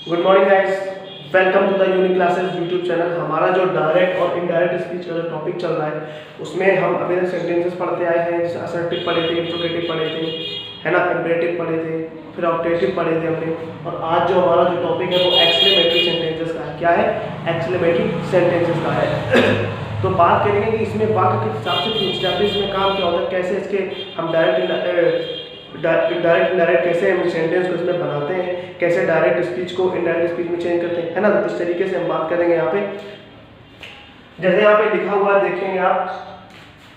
Good morning guys, welcome to the unique classes YouTube channel. हमारा जो direct और indirect speech का जो टॉपिक चल रहा है उसमें हम अभी तक सेंटेंसेस पढ़ते आए हैं। जैसे असर्टिव पढ़े थे, इंट्रोगेटिव पढ़े थे, है ना, इम्परेटिव पढ़े थे, फिर ऑप्टेटिव पढ़े थे हमने। और आज जो हमारा जो टॉपिक है वो एक्सक्लेमेटरी सेंटेंसेस का है। क्या है? एक्सक्लेमेटरी सेंटेंसेस का है। तो बात करेंगे कि इसमें वाक्य के हिसाब से पूछ जाते हैं, इसमें काम क्या होता है, कैसे इसके हम डायरेक्ट इनडायरेक्ट कैसे हम सेंटेंस को इसमें बनाते हैं, कैसे डायरेक्ट स्पीच को इनडायरेक्ट स्पीच में चेंज करते हैं, है ना। तो इस तरीके से हम बात करेंगे यहाँ पे। जैसे यहाँ पे लिखा हुआ है, देखेंगे आप,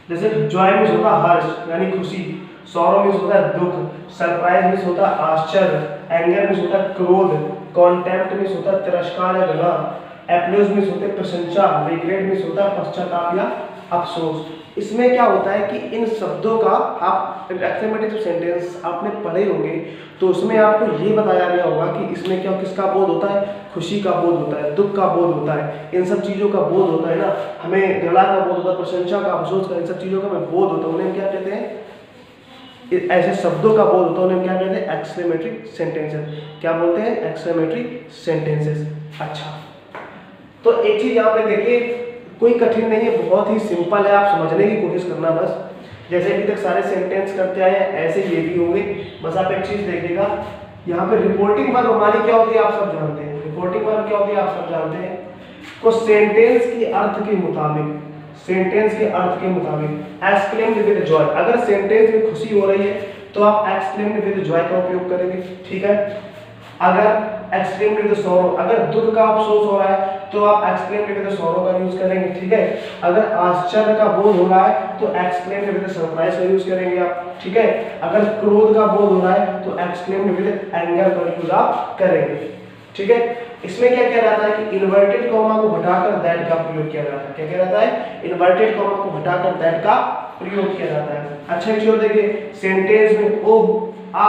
जैसे जॉय मीन्स होता है हर्ष यानी खुशी, सॉरो मीन्स होता है दुख, सरप्राइज मीन्स होता है आश्चर्य, एंगर मीन्स होता है क्रोध, कॉन्टेम्प्ट मीन्स होता है तिरस्कार या घृणा, एप्लॉज मीन्स होते हैं प्रशंसा, रिग्रेट मीन्स होता है पश्चाताप या अफसोस। इसमें क्या होता है कि इन शब्दों का आप एक्सक्लेमेटिव सेंटेंस आपने पढ़े होंगे तो उसमें आपको ये बताया गया होगा कि इसमें क्या किसका बोध होता है, खुशी का बोध होता है, दुख का बोध होता है, इन सब चीज़ों का बोध होता है ना। हमें घृणा का बोध होता है, प्रशंसा का, अफसोस का, इन सब चीज़ों का हमें बोध होता है। उन्हें क्या कहते हैं? ऐसे शब्दों का बोध होता है, उन्हें क्या कहते हैं? Exclamatory sentences. क्या बोलते हैं? Exclamatory sentences. अच्छा, तो एक चीज़ यहाँ पे देखिए, कोई कठिन नहीं है, बहुत ही सिंपल है, आप समझने की कोशिश करना बस। जैसे अभी तक सारे सेंटेंस करते आए हैं ऐसे ये भी होंगे। बस आप एक चीज़ देखिएगा, यहाँ पे रिपोर्टिंग वर्ब हमारी क्या होती है आप सब जानते हैं। रिपोर्टिंग वर्ब क्या होती है आप सब जानते हैं, को सेंटेंस के अर्थ के मुताबिक, सेंटेंस के अर्थ के मुताबिक एक्सक्लेम्ड विद जॉय। अगर सेंटेंस में खुशी हो रही है तो आप एक्सक्लेम्ड विद जॉय का उपयोग करेंगे, ठीक है। अगर एक्सक्लेम्ड विद सॉरो, अगर दुख का अफसोस हो रहा है तो आप एक्सक्लेम्ड विद सॉरो का यूज करेंगे, ठीक है। अगर आश्चर्य का बोध हो रहा है तो एक्सक्लेम्ड विद सरप्राइज का यूज करेंगे आप, ठीक है। अगर क्रोध का बोध हो रहा है तो एक्सक्लेम्ड विद एंगर का यूज आप करेंगे, ठीक है। इसमें क्या कह रहा है कि इन्वर्टेड कॉमा को हटाकर दैट का प्रयोग किया जाता है। क्या कह रहा है? इन्वर्टेड कॉमा को हटाकर दैट का प्रयोग किया जाता है। अच्छा एक चीज देखिए, सेंटेंस में ओ, आ,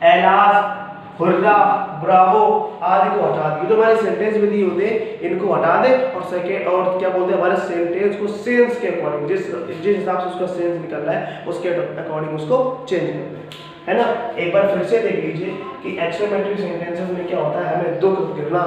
एलास, हुर्रा, ब्रावो आदि को हटा दिए। तो हमारे सेंटेंस में दिए होते इनको हटा दे और सेकेंड और क्या बोलते हैं हमारे सेंटेंस को सेंस के अकॉर्डिंग, जिस हिसाब से उसका सेंस निकल रहा है उसके अकॉर्डिंग उसको चेंज करते हैं, है ना। एक बार फिर से देख लीजिए कि एक्सक्लेमेटरी सेंटेंसेस में क्या होता है, हमें दुख, घृणा,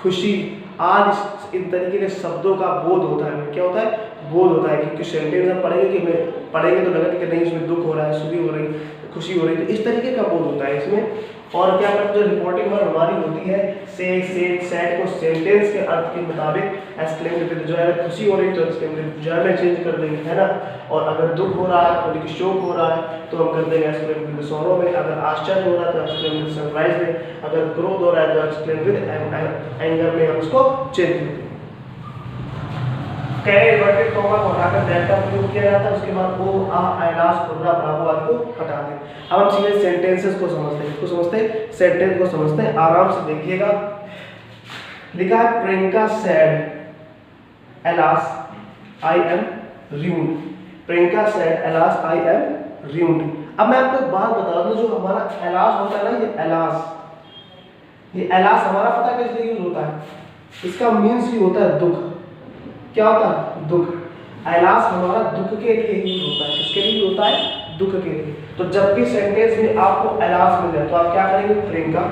खुशी आदि इन तरीके के शब्दों का बोध होता है। क्या होता है? बोध होता है। क्योंकि सेंटेंस हम पढ़ेंगे तो लगेगा कि नहीं इसमें दुख हो रहा है, सुखी हो रही, खुशी हो रही, तो इस तरीके का बोध होता है इसमें। और क्या करते हैं, जो रिपोर्टिंग वर्ब हमारी होती है से, सेड को सेंटेंस के अर्थ के मुताबिक एक्सक्लेम्ड विद जॉय, अगर खुशी हो रही तो एक्सक्लेम्ड विद जॉय में चेंज कर देंगे, है ना। और अगर दुख हो रहा है तो शोक हो रहा है तो हम कर देंगे एक्सक्लेम्ड विद सॉरो में। अगर आश्चर्य हो रहा है तो एक्सक्लेम्ड विद सरप्राइज में। अगर क्रोध हो रहा है तो एक्सक्लेम्ड विद एंगर में हम उसको चेंज कर देंगे। इन्वर्टेड कॉमा को हटाकर दैट का प्रयोग किया जाता है। उसके बाद ओ, आ, एलास, हुर्रा, ब्रावो आदि को हटा दें। अब हम सीधे सेंटेंसेस को समझते हैं। इसको समझते हैं, सेंटेंस को समझते हैं। आराम से देखिएगा, लिखा है Priyanka said alas I am ruined. Priyanka said alas I am ruined. अब मैं आपको एक बात बता दूं, जो हमारा एलास होता है ना, ये एलास हमारा पता किस लिए यूज होता है? इसका मीन्स ही होता है दुख। क्या होता है? दुख। एलास हमारा दुख के लिए यूज होता है। किसके लिए होता है? दुख के लिए। तो जब भी सेंटेंस में आपको एलास मिल जाए तो आप क्या करेंगे? प्रियंका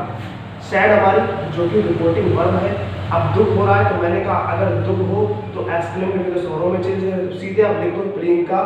सैड हमारी जो कि रिपोर्टिंग वर्ब है। अब दुख हो रहा है तो मैंने कहा अगर दुख हो तो एक्सक्लेम्ड विद सॉरो में चेंज है। तो सीधे आप लिख दो प्रियंका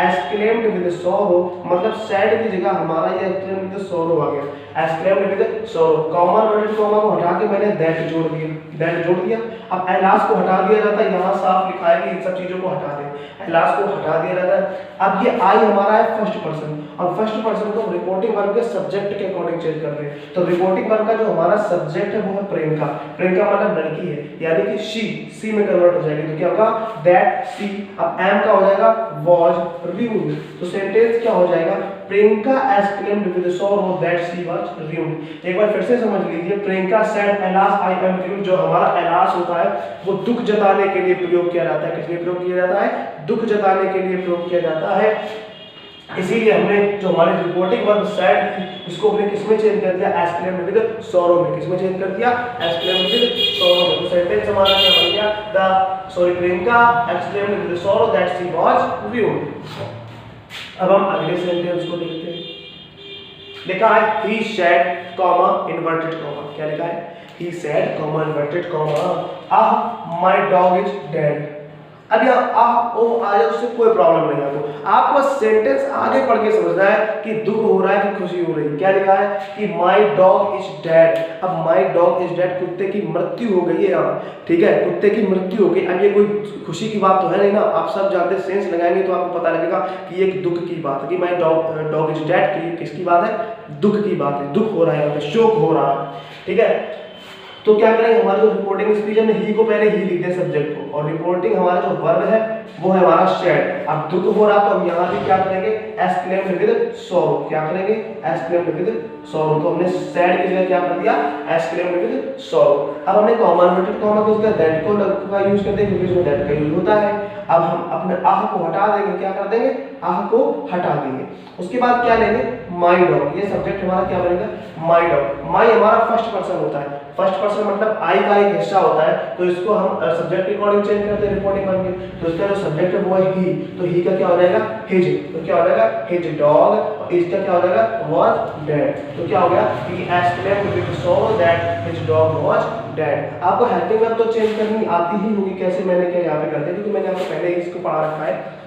एक्सक्लेम्ड विद सॉरो, मतलब सैड की जगह हमारा ये एक्सक्लेम्ड विद सॉरो आ गया। Exclaimed with sorrow, comma inverted comma को हटा के मैंने दैट जोड़ दिया, दैट जोड़ दिया। अब एलास को हटा दिया जाता है, यहाँ साफ लिखा है कि इन सब चीजों को हटा दें, एलास को हटा दिया जाता है। अब ये आई हमारा है फर्स्ट पर्सन, और फर्स्ट पर्सन को रिपोर्टिंग वर्ब के सब्जेक्ट के अकॉर्डिंग चेंज कर दें। तो रिपोर्टिंग वर्ब का जो हमारा सब्जेक्ट है वो है प्रियंका। प्रियंका मतलब लड़की है, यानी कि सी में कन्वर्ट हो जाएगी। तो क्या होगा? दैट सी। अब एम का हो जाएगा वाज र्यून्ड। तो सेंटेंस क्या हो जाएगा? Priyanka exclaimed with sorrow that she was ruined. एक बार फिर से समझ लीजिए, Priyanka said alas I am ruined, जो हमारा एलास होता है वो दुख जताने के लिए प्रयोग किया जाता है। किस लिए प्रयोग किया जाता है? दुख जताने के लिए प्रयोग किया जाता है। इसीलिए हमने जो हमारी रिपोर्टिंग वर्ब सैड थी इसको हमने किसमें चेंज कर दिया? एक्सक्लेम्ड विद सॉरो में। किसमें चेंज कर दिया? एक्सक्लेम्ड विद सॉरो में। तो सेंटेंस हमारा क्या बन गया? Priyanka exclaimed with sorrow that she was ruined. अब हम अगले सेंटेंस को देखते हैं। लिखा है he said comma inverted comma, क्या लिखा है he said comma inverted comma my dog is dead। अब यहाँ ओ आ जाए उससे कोई प्रॉब्लम नहीं है आपको सेंटेंस आगे पढ़ के समझना है कि दुख हो रहा है कि खुशी हो रही है। क्या लिखा है कि माई डॉग इज डेड। अब माई डॉग इज डेड, कुत्ते की मृत्यु हो गई है यहाँ, ठीक है, कुत्ते की मृत्यु हो गई। अब ये कोई खुशी की बात तो है नहीं ना, आप सब जानते सेंस लगाएंगे तो आपको पता लगेगा कि ये दुख की बात है कि माई डॉग इज डेड की किसकी बात है, दुख की बात है, दुख हो रहा है यहाँ पे, शोक हो रहा है, ठीक है। तो क्या करेंगे, हमारा जो रिपोर्टिंग स्पीच है ही को पहले ही लिख दें सब्जेक्ट को, और रिपोर्टिंग हमारा जो वर्ब है वो है हमारा शेड। अब दुख हो रहा तो हम यहाँ भी क्या करेंगे, एक्सक्लेम्ड विद सॉरो, क्या करेंगे, एक्सक्लेम्ड विद सॉरो। तो हमने सैड की जगह क्या कर दिया, एक्सक्लेम्ड विद सॉरो। अब हमने कॉमा इन्वर्टेड कॉमा की जगह दैट को का यूज करते हैं क्योंकि इसमें दैट का यूज होता है। अब हम अपने आह को हटा देंगे, क्या कर देंगे, आह को हटा देंगे। उसके बाद क्या लेंगे, माई डॉग, ये सब्जेक्ट हमारा क्या बनेगा, माई डॉग। माई हमारा फर्स्ट पर्सन होता है, फर्स्ट पर्सन मतलब आई का एक हिस्सा होता है, तो इसको हम सब्जेक्ट के अकॉर्डिंग चेंज करते हैं रिपोर्टिंग बन के। तो इसका जो सब्जेक्ट है वो है ही, तो ही का क्या हो जाएगा, हिज, तो क्या हो जाएगा, हिज डॉग, और इसका क्या हो जाएगा, वाज डेड। तो क्या हो गया, ही exclaimed with sorrow that his dog was dead. आपको हेल्पिंग वर्ब तो चेंज करनी आती ही होगी, कैसे मैंने क्या यहाँ पे करते हैं क्योंकि मैंने आपको पहले ही इसको पढ़ा रखा है।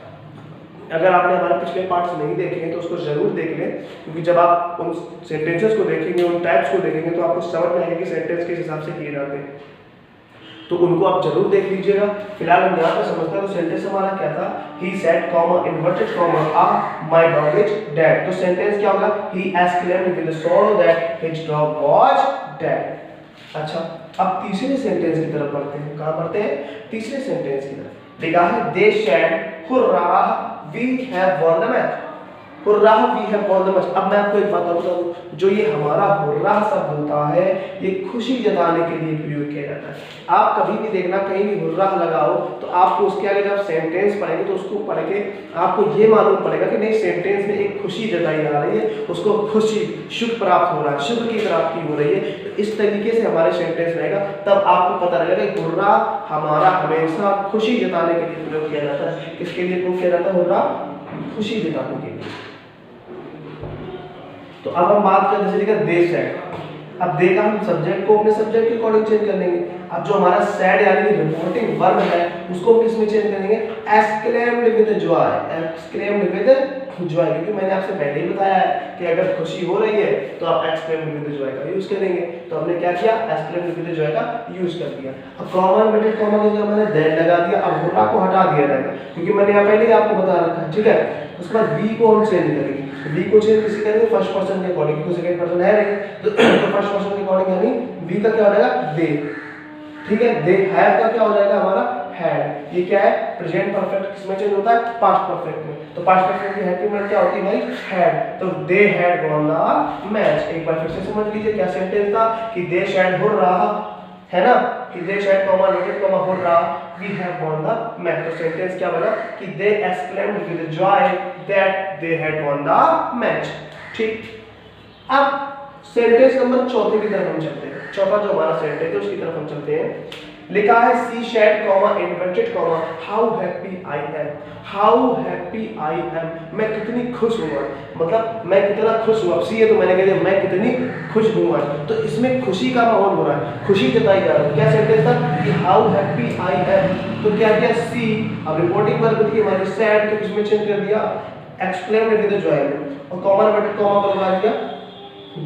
अगर आपने हमारे पिछले पार्ट्स नहीं देखे हैं तो उसको जरूर देख लें, क्योंकि जब आप उन सेंटेंसेस को देखेंगे, उन टाइप्स को देखेंगे तो आपको समझ में आएगा कि सेंटेंस किस हिसाब से किए जाते हैं, तो उनको आप जरूर देख लीजिएगा। फिलहाल हम यहाँ पे समझते हैं तो सेंटेंस हमारा क्या था, he said comma inverted comma my dog is dead। तो सेंटेंस क्या होगा, he exclaimed with sorrow that his dog was dead। अच्छा, अब तीसरे सेंटेंस की तरफ बढ़ते हैं। कहाँ बढ़ते हैं, तीसरे सेंटेंस की तरफ। लिखा है they said hurrah we have won the match, hurrah we have won the match. अब मैं आपको एक बात बता दूं, जो ये हमारा हुर्राह शब्द होता है ये खुशी जताने के लिए प्रयोग किया जाता है। आप कभी भी देखना कहीं भी हुर्राह लगाओ तो आपको उसके आगे जब सेंटेंस पढ़ेंगे तो उसको पढ़ के आपको ये मालूम पड़ेगा कि नहीं सेंटेंस में एक खुशी जताई जा रही है, उसको खुशी सुख प्राप्त हो रहा है, शुभ की प्राप्ति हो रही है। तो इस तरीके से हमारे सेंटेंस रहेगा, तब आपको पता लगेगा कि हुर्राह हमारा हमेशा खुशी जताने के लिए प्रयोग किया जाता है। किसके लिए प्रयोग किया जाता है, हुर्राह खुशी जताने के लिए। तो अब हम बात करते हैं जैसे दे सैड। अब दे का हम सब्जेक्ट को अपने सब्जेक्ट के अकॉर्डिंग चेंज कर लेंगे। अब जो हमारा सैड यानी कि रिपोर्टिंग वर्ब है उसको हम किस में चेंज करेंगे, exclaimed with Joy, exclaimed with Joy, क्योंकि मैंने आपसे पहले ही बताया है कि अगर खुशी हो रही है तो आप एक्सक्लेम्ड विद जॉय का यूज करेंगे। तो हमने क्या किया, एक्सक्लेम्ड विद जॉय का यूज कर दिया। अब कॉमा इन्वर्टेड कॉमा की जगह मैंने दैट लगा दिया। अब हुर्राह को हटा दिया जाएगा क्योंकि मैंने यहाँ पहले ही आपको बता रखा है, ठीक है। उसके बाद वी को हम चेंज करेंगे। वी को चेंज किसी करेंगे, फर्स्ट पर्सन के अकॉर्डिंग, क्योंकि सेकंड पर्सन है नहीं, तो फर्स्ट पर्सन के अकॉर्डिंग यानी वी का क्या हो जाएगा, दे, ठीक है। दे हैव का क्या हो जाएगा हमारा, हैड। ये क्या है, प्रेजेंट परफेक्ट किसमें चेंज होता है, पास्ट परफेक्ट में। तो पास्ट परफेक्ट की हेल्पिंग वर्ब क्या होती है भाई, हैड। तो दे हैड वॉन द मैच। एक बार फिर से समझ लीजिए क्या सेंटेंस था कि दे शैड हुर्राह, है ना, कि they said comma inverted comma hurrah we have won the match। तो सेंटेंस क्या बना कि they exclaimed with joy that they had won the match, ठीक। अब सेंटेंस नंबर चौथे की तरफ हम चलते हैं। चौथा जो हमारा सेंटेंस है उसकी तरफ हम चलते हैं। लिखा है she said comma inverted comma how happy I am, how happy I am, मैं कितनी खुश हूँ, मतलब मैं कितना खुश हूँ। अब सी है तो मैंने कह दिया मैं कितनी खुश हूँ। तो इसमें खुशी का माहौल हो रहा है, खुशी जताई जा रही है। क्या सेंटेंस था कि how happy I am, तो क्या किया सी, अब रिपोर्टिंग वर्ब थी हमारी सैड, तो किसमें चेंज कर दिया, एक्सक्लेम्ड विद जॉय में, और कॉमा इन्वर्टेड कॉमा को लगा दिया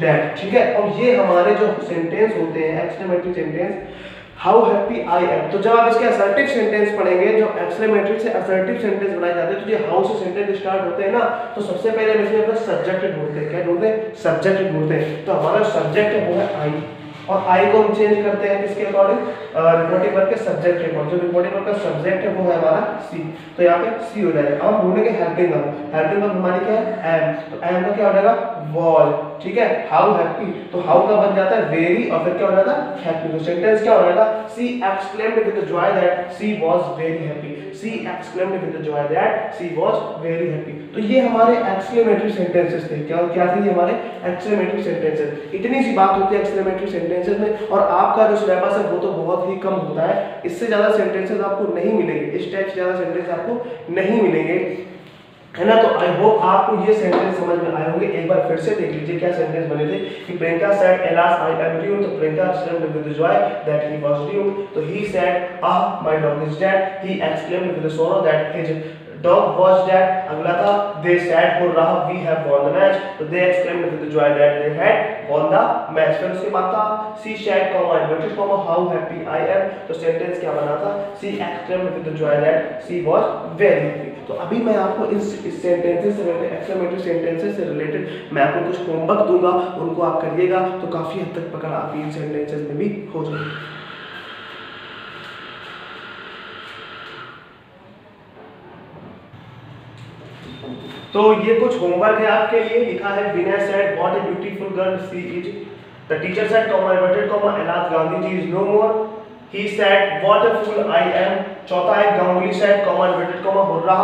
दैट, ठीक है। और ये हमारे जो सेंटेंस होते हैं exclamatory sentence, how happy I M. तो जब आप इसके असर्टिव सेंटेंस पढ़ेंगे, जो एक्सक्लेमेटरी से असर्टिव सेंटेंस बनाए जाते हैं, तो ये हाउ से सेंटेंस स्टार्ट होते हैं ना, तो सबसे पहले हम इसमें अपना सब्जेक्ट ढूंढते हैं। क्या ढूंढते हैं, सब्जेक्ट ढूंढते हैं। तो हमारा सब्जेक्ट है वो है आई, और आई को हम चेंज करते हैं किसके अकॉर्डिंग, रिपोर्टिंग वर्ब के सब्जेक्ट के अकॉर्डिंग। जो रिपोर्टिंग वर्ब का सब्जेक्ट है वो है हमारा सी, तो यहाँ पे सी हो जाएगा। अब हम ढूंढेंगे हेल्पिंग वर्ब। हेल्पिंग वर्ब हमारी क्या है, एम, तो एम का क्या हो जाएगा, वॉज, ठीक है। हाउ हैप्पी, तो हाउ का बन जाता है वेरी, और फिर क्या हो जाता है हैप्पी। तो सेंटेंस क्या हो जाएगा, she exclaimed with joy that she was very happy, she exclaimed with joy that she was very happy. तो ये हमारे एक्सक्लेमेटरी सेंटेंसेस थे। क्या क्या थे ये हमारे एक्सक्लेमेटरी सेंटेंसेस। इतनी सी बात होती है एक्सक्लेमेटरी सेंटेंसेस में, और आपका जो सिलेबस है वो तो बहुत ही कम होता है। इससे ज्यादा सेंटेंसेस आपको नहीं मिलेंगे, इस टाइप से ज्यादा सेंटेंस आपको नहीं मिलेंगे। है ना। तो आई होप आपको ये सेंटेंस समझ में आए होंगे। एक बार फिर से देख लीजिए क्या सेंटेंस बने थे कि Priyanka said alas I am ड्यूड, तो Priyanka exclaimed with joy that he was ड्यूड। तो he said ah my dog is dead, he exclaimed with sorrow that his dog was dead. अगला था they said hurrah we have won the match, तो they exclaimed with joy that they had won the match. फिर उसके बाद था she said comma inverted comma how happy I M, तो sentence क्या बना था she exclaimed with joy that she was very happy. तो अभी मैं आपको इस सेंटेंसेस से रिलेटेड, एक्सक्लेमेटरी सेंटेंसेस से रिलेटेड मैं आपको कुछ होमवर्क दूंगा, उनको आप करिएगा तो काफी हद तक पकड़ आपकी इन सेंटेंसेस में भी हो जाएगी। तो ये कुछ होमवर्क है आपके लिए। लिखा है Vinay said what a beautiful girl she is, the teacher said comma inverted comma alas Gandhi ji is no more, he said what a fool I am। चौथा है Ganguly said comma inverted comma hurrah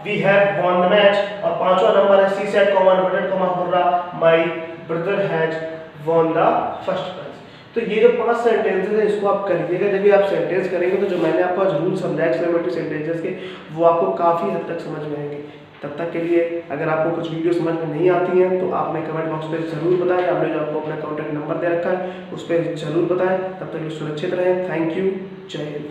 we have won the match। और पांचवा number है she said comma inverted comma hurrah my brother has won the first prize। तो ये जो 5 sentences हैं इसको आप करिएगा। जब भी आप सेंटेंस करेंगे तो जो मैंने आपको आज रूल समझाया एक्सक्लेमेटरी सेंटेंसेस के, वो आपको काफी हद तक समझ में आएंगे। तब तक के लिए अगर आपको कुछ वीडियो समझ में नहीं आती हैं तो आप हमें कमेंट बॉक्स पे जरूर बताएं। हमने जो आपको अपना कॉन्टैक्ट नंबर दे रखा है उस पर जरूर बताएं। तब तक सुरक्षित रहें। Thank you. जय हिंद।